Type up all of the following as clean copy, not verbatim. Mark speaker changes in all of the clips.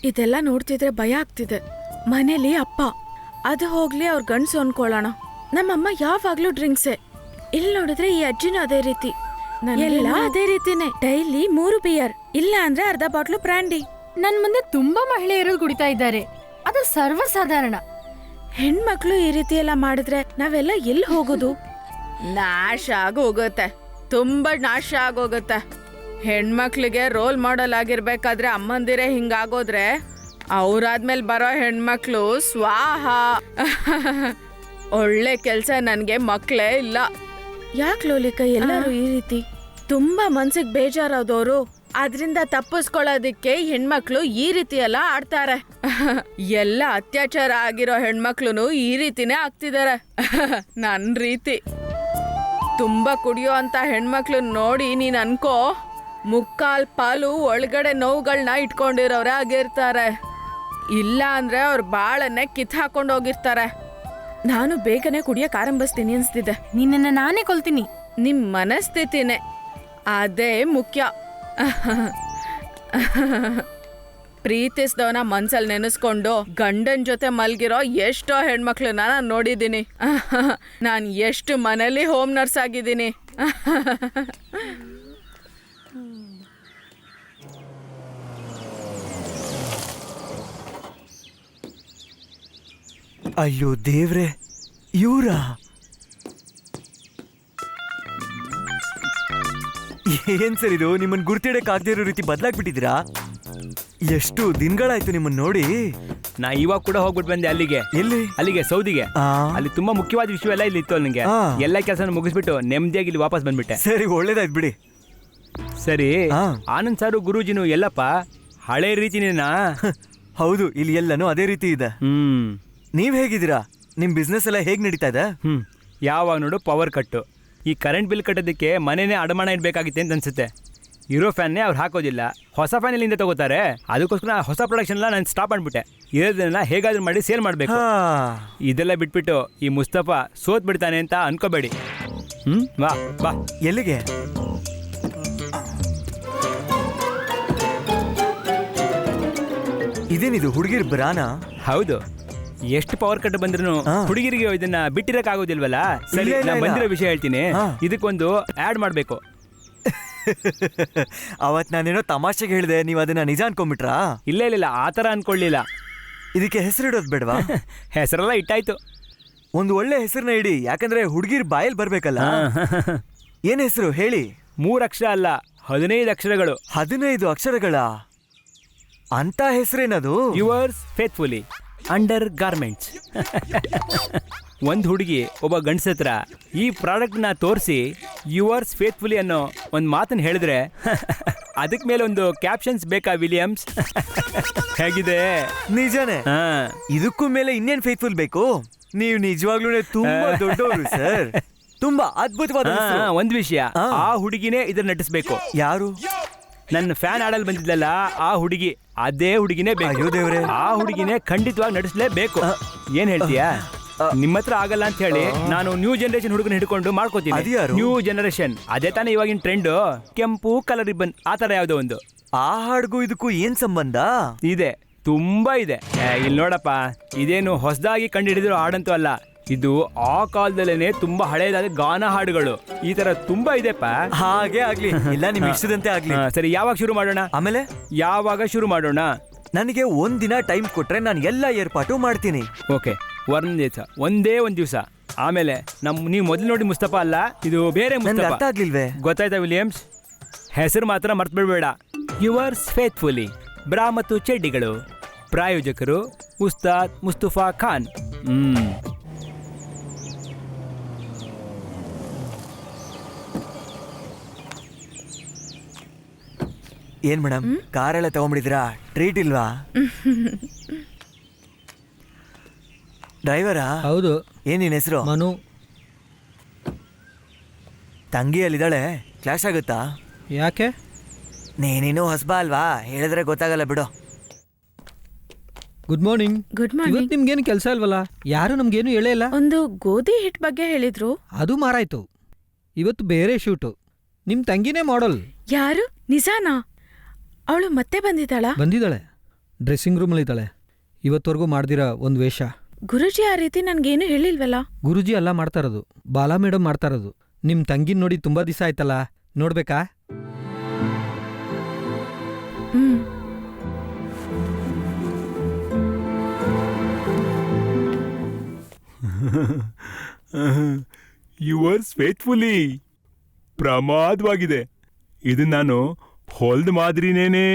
Speaker 1: ಇದೆಲ್ಲ ನೋಡ್ತಿದ್ರೆ ಭಯ ಆಗ್ತಿದೆ. ಮನೇಲಿ ಅಪ್ಪ, ಅದು ಹೋಗ್ಲಿ ಅವ್ರ ಗಂಡ್ಸು ಅನ್ಕೊಳ್ಳೋಣ. ನಮ್ಮಮ್ಮ ಯಾವಾಗ್ಲೂ ಡ್ರಿಂಕ್ಸೆ. ಇಲ್ಲಿ ನೋಡಿದ್ರೆ ಈ ಅಜ್ಜಿನೂ ಅದೇ ರೀತಿ, ಎಲ್ಲ ಅದೇ ರೀತಿನೇ. ಡೈಲಿ 3 ಬಿಯರ್, ಇಲ್ಲ ಅಂದ್ರೆ ಅರ್ಧ ಬಾಟ್ಲು ಬ್ರ್ಯಾಂಡಿ.
Speaker 2: ನನ್ ಮುಂದೆ ತುಂಬಾ ಮಹಿಳೆಯರು ಕುಡಿತಾ ಇದ್ದಾರೆ, ಅದು ಸರ್ವಸಾಧಾರಣ.
Speaker 1: ಹೆಣ್ಮಕ್ಳು ಈ ರೀತಿ ಎಲ್ಲ ಮಾಡಿದ್ರೆ ನಾವೆಲ್ಲ ಎಲ್ಲಿ ಹೋಗೋದು? ನಾಶ ಆಗೋಗುತ್ತೆ, ತುಂಬಾ ನಾಶ ಆಗೋಗುತ್ತೆ. ಹೆಣ್ಮಕ್ಳಿಗೆ ರೋಲ್ ಮಾಡೆಲ್ ಆಗಿರ್ಬೇಕಾದ್ರೆ ಅಮ್ಮಂದಿರೇ ಹಿಂಗಾಗೋದ್ರೆ ಅವ್ರಾದ್ಮೇಲೆ ಬರೋ ಹೆಣ್ಮಕ್ಳು ಸ್ವಾಹ. ಒಳ್ಳೆ ಕೆಲ್ಸ ನನ್ಗೆ ಮಕ್ಳೇ ಇಲ್ಲ. ಯಾಕೆ ಲೋಲಿಕ ಎಲ್ಲರೂ ಈ ರೀತಿ? ತುಂಬಾ ಮನ್ಸಿಗೆ ಬೇಜಾರಾದವರು ಅದ್ರಿಂದ ತಪ್ಪಿಸ್ಕೊಳ್ಳೋದಿಕ್ಕೆ ಹೆಣ್ಮಕ್ಳು ಈ ರೀತಿ ಎಲ್ಲ ಆಡ್ತಾರೆ. ಎಲ್ಲ ಅತ್ಯಾಚಾರ ಆಗಿರೋ ಹೆಣ್ಮಕ್ಳು ಈ ರೀತಿನೇ ಆಗ್ತಿದಾರೆ. ನನ್ ರೀತಿ ತುಂಬಾ ಕುಡಿಯೋ ಅಂತ ಹೆಣ್ಮಕ್ಳು ನೋಡಿ ನೀನ್ ಅನ್ಕೋ, ಮುಕ್ಕಾಲ್ ಪಾಲು ಒಳಗಡೆ ನೋವುಗಳನ್ನ ಇಟ್ಕೊಂಡಿರೋರೇ ಆಗಿರ್ತಾರೆ. ಇಲ್ಲ ಅಂದ್ರೆ ಅವ್ರ ಬಾಳನ್ನೇ ಕಿತ್ ಹಾಕೊಂಡು ಹೋಗಿರ್ತಾರೆ. ನಾನು ಬೇಗನೆ ಕುಡಿಯಕ್ ಆರಂಭಿಸ್ತೀನಿ ಅನ್ಸ್ತಿದೆ.
Speaker 2: ನಿನ್ನ ನಾನೇ ಕೊಲ್ತೀನಿ.
Speaker 1: ನಿಮ್ ಮನಸ್ಥಿತಿನೇ ಅದೇ ಮುಖ್ಯ. ಪ್ರೀತಿಸ್ದವನ ಮನ್ಸಲ್ಲಿ ನೆನೆಸ್ಕೊಂಡು ಗಂಡನ್ ಜೊತೆ ಮಲ್ಗಿರೋ ಎಷ್ಟೋ ಹೆಣ್ಮಕ್ಳನ್ನ ನಾನು ನೋಡಿದ್ದೀನಿ. ನಾನು ಎಷ್ಟು ಮನೇಲಿ ಹೋಮ್ ನರ್ಸ್ ಆಗಿದ್ದೀನಿ.
Speaker 3: ಅಯ್ಯೋ ದೇವ್ರೆ, ಇವ್ರ ಏನ್ ಸರ್ ಇದು? ನಿಮ್ಮನ್ ಗುರ್ತಿಡಕ್ ಆಗದೆ ಇರೋ ರೀತಿ ಬದಲಾಗ್ಬಿಟ್ಟಿದ್ದೀರಾ? ಎಷ್ಟು ದಿನಗಳಾಯ್ತು ನಿಮ್ಮನ್ನ ನೋಡಿ.
Speaker 4: ನಾ ಇವಾಗ ಕೂಡ ಹೋಗ್ಬಿಟ್ಟು ಬಂದೆ ಅಲ್ಲಿಗೆ.
Speaker 3: ಎಲ್ಲಿ?
Speaker 4: ಅಲ್ಲಿಗೆ ಸೌದಿಗೆ. ಅಲ್ಲಿ ತುಂಬಾ ಮುಖ್ಯವಾದ ವಿಷಯ ಎಲ್ಲ ಇಲ್ಲಿ ಇತ್ತು. ನನಗೆ ಎಲ್ಲ ಕೆಲಸ ಮುಗಿಸ್ಬಿಟ್ಟು ನೆಮ್ಮದಿಯಾಗಿ ಇಲ್ಲಿ ವಾಪಸ್ ಬಂದ್ಬಿಟ್ಟೆ.
Speaker 3: ಸರಿ, ಒಳ್ಳೇದಾಯ್ತು ಬಿಡಿ.
Speaker 4: ಸರಿ, ಆನಂದ್ ಸಾರು ಗುರೂಜಿನು ಎಲ್ಲಪ್ಪ ಹಳೆ ರೀತಿನೇನಾ?
Speaker 3: ಹೌದು, ಇಲ್ಲಿ ಎಲ್ಲನೂ ಅದೇ ರೀತಿ ಇದೆ. ನೀವ್ ಹೇಗಿದ್ದೀರಾ? ನಿಮ್ ಬಿಸ್ನೆಸ್ ಎಲ್ಲ ಹೇಗ್ ನಡೀತಾ ಇದೆ?
Speaker 4: ಯಾವಾಗ ನೋಡು ಪವರ್ ಕಟ್ಟು. ಈ ಕರೆಂಟ್ ಬಿಲ್ ಕಟ್ಟೋದಕ್ಕೆ ಮನೆನೇ ಅಡಮಾನ ಇಡಬೇಕಾಗಿತ್ತೆ ಅಂತ ಅನ್ಸುತ್ತೆ. ಇರೋ ಫ್ಯಾನ್ನೇ ಅವ್ರು ಹಾಕೋದಿಲ್ಲ, ಹೊಸ ಫ್ಯಾನ್ ಇಲ್ಲಿಂದ ತಗೋತಾರೆ. ಅದಕ್ಕೋಸ್ಕರ ಹೊಸ ಪ್ರೊಡಕ್ಷನ್ ಎಲ್ಲ ನಾನು ಸ್ಟಾಪ್ ಮಾಡ್ಬಿಟ್ಟೆ. ಇರೋದನ್ನ ಹೇಗಾದ್ರೂ ಮಾಡಿ ಸೇಲ್ ಮಾಡಬೇಕು. ಇದೆಲ್ಲ ಬಿಟ್ಬಿಟ್ಟು ಈ ಮುಸ್ತಫಾ ಸೋತ್ ಬಿಡ್ತಾನೆ ಅಂತ ಅನ್ಕೋಬೇಡಿ. ಬಾ ಬಾ.
Speaker 3: ಎಲ್ಲಿಗೆ? ಇದೇನಿದು ಹುಡುಗಿರ್ ಬ್ರಾನ?
Speaker 4: ಹೌದು, ಎಷ್ಟು ಪವರ್ ಕಟ್ ಬಂದ್ರು ಹುಡುಗಿರಿಗೆ ಇದನ್ನ ಬಿಟ್ಟಿರಕ್ ಆಗೋದಿಲ್ವಲ್ಲ. ಸರಿ, ನಾನು ಬಂದಿರೋ ವಿಷಯ ಹೇಳ್ತೀನಿ. ಇದಕ್ಕೊಂದು ಆಡ್ ಮಾಡ್ಬೇಕು.
Speaker 3: ಅವತ್ ನಾನೇನೋ ತಮಾಷೆಗೆ ಹೇಳಿದೆ, ನೀವು ಅದನ್ನ ನಿಜ ಅನ್ಕೊಂಡ್ಬಿಟ್ರಾ?
Speaker 4: ಇಲ್ಲ ಇಲ್ಲ ಇಲ್ಲ, ಆತರ ಅನ್ಕೊಳ್ಳಿಲ್ಲ.
Speaker 3: ಇದಕ್ಕೆ ಹೆಸರಿಡೋದು ಬೇಡವಾ?
Speaker 4: ಹೆಸರೆಲ್ಲ ಇಟ್ಟಾಯ್ತು.
Speaker 3: ಒಂದು ಒಳ್ಳೆ ಹೆಸರನ್ನ ಇಡಿ, ಯಾಕಂದ್ರೆ ಹುಡುಗಿರ್ ಬಾಯಲ್ಲಿ ಬರ್ಬೇಕಲ್ಲ. ಏನ್ ಹೆಸರು ಹೇಳಿ?
Speaker 4: 3 ಅಕ್ಷರ ಅಲ್ಲ, 15 ಅಕ್ಷರಗಳು.
Speaker 3: 15 ಅಕ್ಷರಗಳ ಅಂತ ಹೆಸರೇನದು?
Speaker 4: Yours faithfully undergarments. ಒಂದು ಹುಡುಗಿ ಒಬ್ಬ ಗಂಡಸತ್ರ ಈ ಪ್ರಾಡಕ್ಟ್ ನ ತೋರಿಸಿ ಯುವರ್ಸ್ ಫೇತ್ಫುಲಿ ಅನ್ನೋ ಒಂದು ಮಾತನ್ನ ಹೇಳಿದ್ರೆ ಅದಕ್ ಮೇಲೆ ಒಂದು ಕ್ಯಾಪ್ಷನ್ಸ್ ಬೇಕಾ ವಿಲಿಯಮ್ಸ್? ಹೇಗಿದೆ?
Speaker 3: ನಿಜಾನೇ. ಇದಕ್ಕೂ ಮೇಲೆ ಇನ್ನೇನ್ ಫೇತ್ಫುಲ್ ಬೇಕು? ನೀವು ನಿಜವಾಗ್ಲೂ ತುಂಬಾ ದೊಡ್ಡವರು ಸರ್. ತುಂಬಾ ಅದ್ಭುತವಾದ.
Speaker 4: ಒಂದ್ ವಿಷಯ, ಆ ಹುಡುಗಿನೇ ಇದನ್ನ ನಟಿಸ್ಬೇಕು.
Speaker 3: ಯಾರು?
Speaker 4: ನನ್ನ ಫ್ಯಾನ್ ಆಡಲ್ ಬಂದಿದ್ದಲ್ಲ ಆ ಹುಡುಗಿ, ಅದೇ ಹುಡುಗಿನೇ ಬೇಕು. ಆ ಹುಡುಗಿನೇ ಖಂಡಿತವಾಗಿ ನಟಿಸ್ಲೇಬೇಕು. ಏನ್ ಹೇಳ್ತೀಯಾ? ನಿಮ್ಮ ಹತ್ರ ಆಗಲ್ಲ ಅಂತ ಹೇಳಿ ನಾನು ನ್ಯೂ ಜನರೇಷನ್ ಹುಡುಗನ ಹಿಡ್ಕೊಂಡು ಮಾಡ್ಕೋತೀನಿ. ನ್ಯೂ ಜನರೇಷನ್ ಅದೇ ತಾನೇ ಇವಾಗಿನ ಟ್ರೆಂಡ್. ಕೆಂಪು ಕಲರ್ ರಿಬ್ಬನ್ ಆ ತರ ಯಾವ್ದೋ ಒಂದು.
Speaker 3: ಆ ಹಾಡ್ಗೂ ಇದಕ್ಕೂ ಏನ್ ಸಂಬಂಧ
Speaker 4: ಇದೆ? ತುಂಬಾ ಇದೆ. ಇಲ್ಲಿ ನೋಡಪ್ಪ, ಇದೇನು ಹೊಸದಾಗಿ ಕಂಡುಹಿಡಿದಿರೋ ಹಾಡಂತೂ ಅಲ್ಲ. ಇದು ಆ ಕಾಲದಲ್ಲೇನೆ ತುಂಬಾ ಹಳೇದಾದ ಗಾನ ಹಾಡುಗಳು. ಈ ತರ ತುಂಬಾ ಇದೆಪ್ಪ.
Speaker 3: ಹಾಗೆ ಆಗ್ಲಿ, ಇಲ್ಲ ನಿಮ್ ಇಷ್ಟದಂತೆ ಆಗ್ಲಿ.
Speaker 4: ಸರಿ, ಯಾವಾಗ ಶುರು ಮಾಡೋಣ?
Speaker 3: ಆಮೇಲೆ
Speaker 4: ಯಾವಾಗ ಶುರು ಮಾಡೋಣ?
Speaker 3: ನನಗೆ ಒಂದಿನ ಟೈಮ್ ಕೊಟ್ರೆ ನಾನು ಎಲ್ಲ ಏರ್ಪಾಟು ಮಾಡ್ತೀನಿ.
Speaker 4: ಓಕೆ, ಒಂದೇ ಒಂದ್ ದಿವಸ. ಆಮೇಲೆ ನೀವು ಮೊದಲು ನೋಡಿ ಮುಸ್ತಫಾ ಅಲ್ಲ, ಇದು ಬೇರೆ ಮುಸ್ತಫಾ.
Speaker 3: ಅರ್ಥ ಆಗ್ಲಿಲ್ವೇ?
Speaker 4: ಗೊತ್ತಾಯ್ತಾ ವಿಲಿಯಮ್ಸ್? ಹೆಸರು ಮಾತ್ರ ಮರ್ತು ಬಿಡ್ಬೇಡ. ಯುವರ್ಸ್ ಫೇತ್ಫುಲಿ ಬ್ರಾ ಮತ್ತು ಚಡ್ಡಿಗಳು. ಪ್ರಾಯೋಜಕರು ಉಸ್ತಾದ್ ಮುಸ್ತಫಾ ಖಾನ್.
Speaker 3: ಏನ್ ಮೇಡಮ್, ಕಾರೆಲ್ಲ ತಗೊಂಡ್ಬಿಡಿದ್ರಾ? ಟ್ರೀಟ್ ಇಲ್ವಾ? ಡ್ರೈವರಾ?
Speaker 5: ಹೌದು.
Speaker 3: ಏನ್ ನಿನ್ ಹೆಸರು?
Speaker 5: ಮನು.
Speaker 3: ತಂಗಿ ಅಲ್ಲಿದ್ದಾಳೆ, ಕ್ಲಾಶ್ ಆಗುತ್ತಾ?
Speaker 5: ಯಾಕೆ?
Speaker 3: ನೀನೇನು ಹೊಸಬಾ ಅಲ್ವಾ, ಹೇಳಿದ್ರೆ ಗೊತ್ತಾಗಲ್ಲ ಬಿಡು.
Speaker 5: Good morning.
Speaker 1: Good morning.
Speaker 5: ಇವತ್ತು ನಿಮ್ಗೇನು ಕೆಲಸ ಇಲ್ವಲ್ಲ? ಯಾರು ನಮ್ಗೇನು ಹೇಳೇ ಇಲ್ಲ.
Speaker 1: ಒಂದು ಗೋಧಿ ಹಿಟ್ ಬಗ್ಗೆ ಹೇಳಿದ್ರು,
Speaker 5: ಅದು ಮಾರಾಯ್ತು. ಇವತ್ತು ಬೇರೆ ಶೂಟು. ನಿಮ್ ತಂಗಿನೇ ಮಾಡಲ್.
Speaker 1: ಯಾರು? ನಿಜಾನಾ? ಅವಳು ಮತ್ತೆ ಬಂದಿದ್ದಾಳೆ.
Speaker 5: ಡ್ರೆಸ್ಸಿಂಗ್ ರೂಮಲ್ಲಿ ಇದ್ದಾಳೆ. ಇವತ್ತವರೆಗೂ ಮಾಡ್ದಿರ ಒಂದು ವೇಷ.
Speaker 1: ಗುರುಜಿ ಆ ರೀತಿ ನನ್ಗೇನು ಹೇಳಿಲ್ವಲ್ಲ.
Speaker 5: ಗುರುಜಿ ಎಲ್ಲ ಮಾಡ್ತಾ ಇರೋದು, ಬಾಲಾ ಮೇಡಮ್ ಮಾಡ್ತಾ ಇರೋದು. ನಿಮ್ಮ ತಂಗಿನ ನೋಡಿ ತುಂಬಾ ದಿವಸ ಆಯ್ತಲ್ಲ, ನೋಡ್ಬೇಕಾ?
Speaker 1: ಹ್ಮ್.
Speaker 4: Yours faithfully ಪ್ರಮಾದವಾಗಿದೆ. ಇದು ನಾನು ಹೊಲ್ದ ಮಾದರಿನೇನೇ.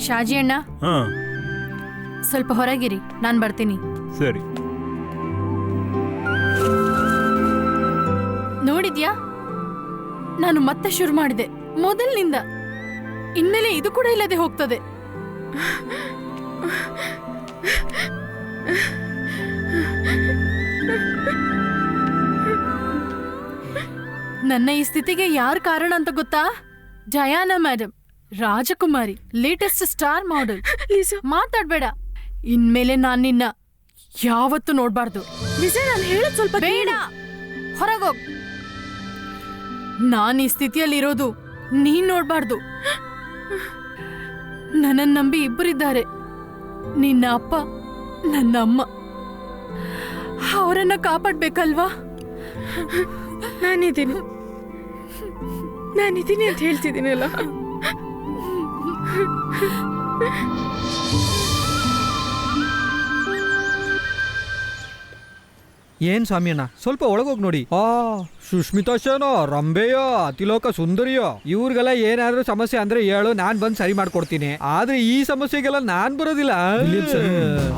Speaker 2: ಶಾಜಿ ಅಣ್ಣ,
Speaker 4: ಹಾ
Speaker 2: ಸ್ವಲ್ಪ ಹೊರಗಿರಿ, ನಾನು ಬರ್ತೀನಿ.
Speaker 4: ಸರಿ.
Speaker 2: ನೋಡಿದ್ಯಾ, ನಾನು ಮತ್ತೆ ಶುರು ಮಾಡಿದೆ ಮೊದಲಿನಿಂದ. ಇನ್ಮೇಲೆ ಇದು ಕೂಡ ಇಲ್ಲದೆ ಹೋಗ್ತದೆ. ನನ್ನ ಈ ಸ್ಥಿತಿಗೆ ಯಾರು ಕಾರಣ ಅಂತ ಗೊತ್ತಾ? ಜಯಾನಾ ಮೇಡಮ್, ರಾಜಕುಮಾರಿ, ಲೇಟೆಸ್ಟ್ ಸ್ಟಾರ್ ಮಾಡೆಲ್.
Speaker 1: ಲಿಸಾ,
Speaker 2: ಮಾತಾಡ್ಬೇಡ. ಇನ್ಮೇಲೆ ನಾನು ನಿನ್ನ ಯಾವತ್ತೂ ನೋಡ್ಬಾರ್ದು.
Speaker 1: ಲಿಸಾ, ನಾನು ಹೇಳೋದು ಸ್ವಲ್ಪ
Speaker 2: ಬೇಡ, ಹೊರಗೋಗ್. ನಾನು ಈ ಸ್ಥಿತಿಯಲ್ಲಿರೋದು ನೀನ್ ನೋಡ್ಬಾರ್ದು. ನನ್ನನ್ನು ನಂಬಿ ಇಬ್ಬರಿದ್ದಾರೆ, ನಿನ್ನ ಅಪ್ಪ, ನನ್ನ ಅಮ್ಮ. ಅವರನ್ನ ಕಾಪಾಡ್ಬೇಕಲ್ವಾ?
Speaker 1: ನಾನಿದ್ದೀನಿ ಅಂತ ಹೇಳ್ತಿದ್ದೀನಲ್ಲ.
Speaker 5: ಏನ್ ಸ್ವಾಮಿಯಣ್ಣ, ಸ್ವಲ್ಪ ಒಳಗೋಗಿ ನೋಡಿ. ಸುಷ್ಮಿತಾ ಶೇನೋ, ರಂಬೆಯೋ, ಅತಿಲೋಕ ಸುಂದರಿಯೋ, ಇವ್ರಿಗೆಲ್ಲ ಏನಾದ್ರೂ ಸಮಸ್ಯೆ ಅಂದ್ರೆ ಹೇಳು, ನಾನ್ ಬಂದ್ ಸರಿ ಮಾಡ್ಕೊಡ್ತೀನಿ. ಆದ್ರೆ ಈ ಸಮಸ್ಯೆಗೆಲ್ಲ ನಾನ್ ಬರೋದಿಲ್ಲ.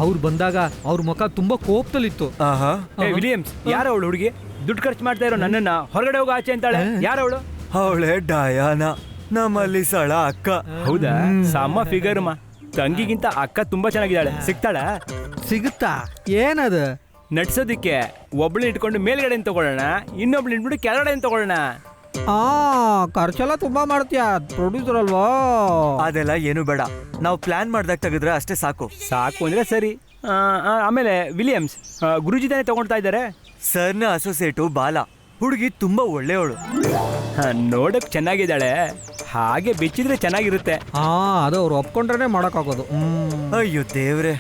Speaker 5: ಅವ್ರು ಬಂದಾಗ ಅವ್ರ ಮುಖ ತುಂಬಾ ಕೋಪದಲ್ಲಿತ್ತು.
Speaker 3: ಆಹಾ.
Speaker 4: ವಿಲಿಯಮ್ಸ್, ಯಾರ ಅವಳು ಹುಡುಗಿ? ದುಡ್ಡು ಖರ್ಚು ಮಾಡ್ತಾ ಇರೋ ನನ್ನನ್ನ ಹೊರಗಡೆ ಹೋಗೋ ಆಚೆ ಅಂತಾಳೆ. ಯಾರವಳು?
Speaker 3: ಅವಳೆ ಡಯಾನಾ, ನಮ್ಮಲ್ಲಿ ಸಳ ಅಕ್ಕ.
Speaker 4: ಹೌದಾ? ಸಮ ಫಿಗರ್ ಮಾ. ತಂಗಿಗಿಂತ ಅಕ್ಕ ತುಂಬಾ ಚೆನ್ನಾಗಿದ್ದಾಳೆ. ಸಿಗ್ತಾಳ?
Speaker 5: ಸಿಗುತ್ತಾ? ಏನದು?
Speaker 4: ನಡ್ಸೋದಿಕ್ಕೆ ಒಬ್ಳನ್ನ ಇಟ್ಕೊಂಡು ಮೇಲ್ಗಡೆ ತಗೊಳ್ಳೋಣ, ಇನ್ನೊಬ್ಳನ್ನ ಇಟ್ಬಿಟ್ಟು ಕೆಳಗಡೆ ತಗೊಳ್ಳೋಣ.
Speaker 5: ಖರ್ಚೆಲ್ಲ ತುಂಬಾ ಮಾಡ್ತೀಯ, ಪ್ರೊಡ್ಯೂಸರ್ ಅಲ್ವಾ?
Speaker 3: ಅದೆಲ್ಲ ಏನು ಬೇಡ, ನಾವು ಪ್ಲಾನ್ ಮಾಡ್ದಾಗ ತೆಗೆದ್ರೆ ಅಷ್ಟೇ ಸಾಕು.
Speaker 4: ಸಾಕು ಅಂದ್ರೆ ಸರಿ. ಆಮೇಲೆ ವಿಲಿಯಮ್ಸ್, ಗುರುಜಿ ತಾನೇ ತಗೊಳ್ತಾ ಇದ್ದಾರೆ.
Speaker 3: ಸರ್ನ ಅಸೋಸಿಯೇಟು ಬಾಲ, ಹುಡುಗಿ ತುಂಬಾ ಒಳ್ಳೆಯವಳು.
Speaker 4: ನೋಡಕ್ ಚೆನ್ನಾಗಿದ್ದಾಳೆ, ಹಾಗೆ ಬೆಚ್ಚಿದ್ರೆ ಚೆನ್ನಾಗಿರುತ್ತೆ.
Speaker 5: ಅದು ಅವ್ರು ಒಪ್ಕೊಂಡ್ರೆ ಮಾಡಕ್ಕಾಗೋದು.
Speaker 3: ಅಯ್ಯೋ ದೇವ್ರೆ.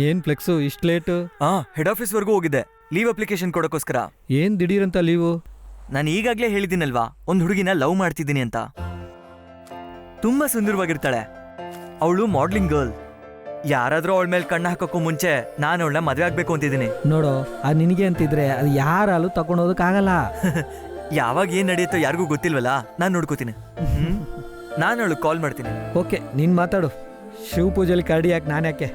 Speaker 5: ಏನ್ ಫ್ಲೆಕ್ಸು ಇಷ್ಟು ಲೇಟು?
Speaker 3: ಹೆಡ್ ಆಫೀಸ್ ವರ್ಗೂ ಹೋಗಿದ್ದೆ, ಲೀವ್ ಅಪ್ಲಿಕೇಶನ್ ಕೊಡೋಕ್ಕೋಸ್ಕರ.
Speaker 5: ಏನ್ ದಿಢೀರಂತ ಲೀವು?
Speaker 3: ನಾನು ಈಗಾಗ್ಲೇ ಹೇಳಿದ್ದೀನಲ್ವಾ, ಒಂದ್ ಹುಡುಗಿನ ಲವ್ ಮಾಡ್ತಿದ್ದೀನಿ ಅಂತ. ತುಂಬಾ ಸುಂದರವಾಗಿರ್ತಾಳೆ, ಅವಳು ಮಾಡ್ಲಿಂಗ್ ಗರ್ಲ್. ಯಾರಾದ್ರೂ ಅವಳ ಮೇಲೆ ಕಣ್ಣು ಹಾಕೋಕ್ಕೂ ಮುಂಚೆ ನಾನು ಅವಳನ್ನ ಮದುವೆ ಆಗ್ಬೇಕು ಅಂತಿದ್ದೀನಿ.
Speaker 5: ನೋಡು, ಅದು ನಿನಗೆ ಅಂತಿದ್ರೆ ಅದು ಯಾರಲ್ಲೂ ತಗೊಂಡೋದಕ್ಕಾಗಲ್ಲ.
Speaker 3: ಯಾವಾಗ ಏನ್ ನಡೆಯುತ್ತೋ ಯಾರಿಗೂ ಗೊತ್ತಿಲ್ವಲ್ಲ, ನಾನು ನೋಡ್ಕೋತೀನಿ. ನಾನು ಅವಳು ಕಾಲ್ ಮಾಡ್ತೀನಿ.
Speaker 5: ಓಕೆ, ನೀನ್ ಮಾತಾಡು. ಶಿವ ಪೂಜೆಲಿ ಕರಡಿ ಯಾಕೆ, ನಾನು ಯಾಕೆ?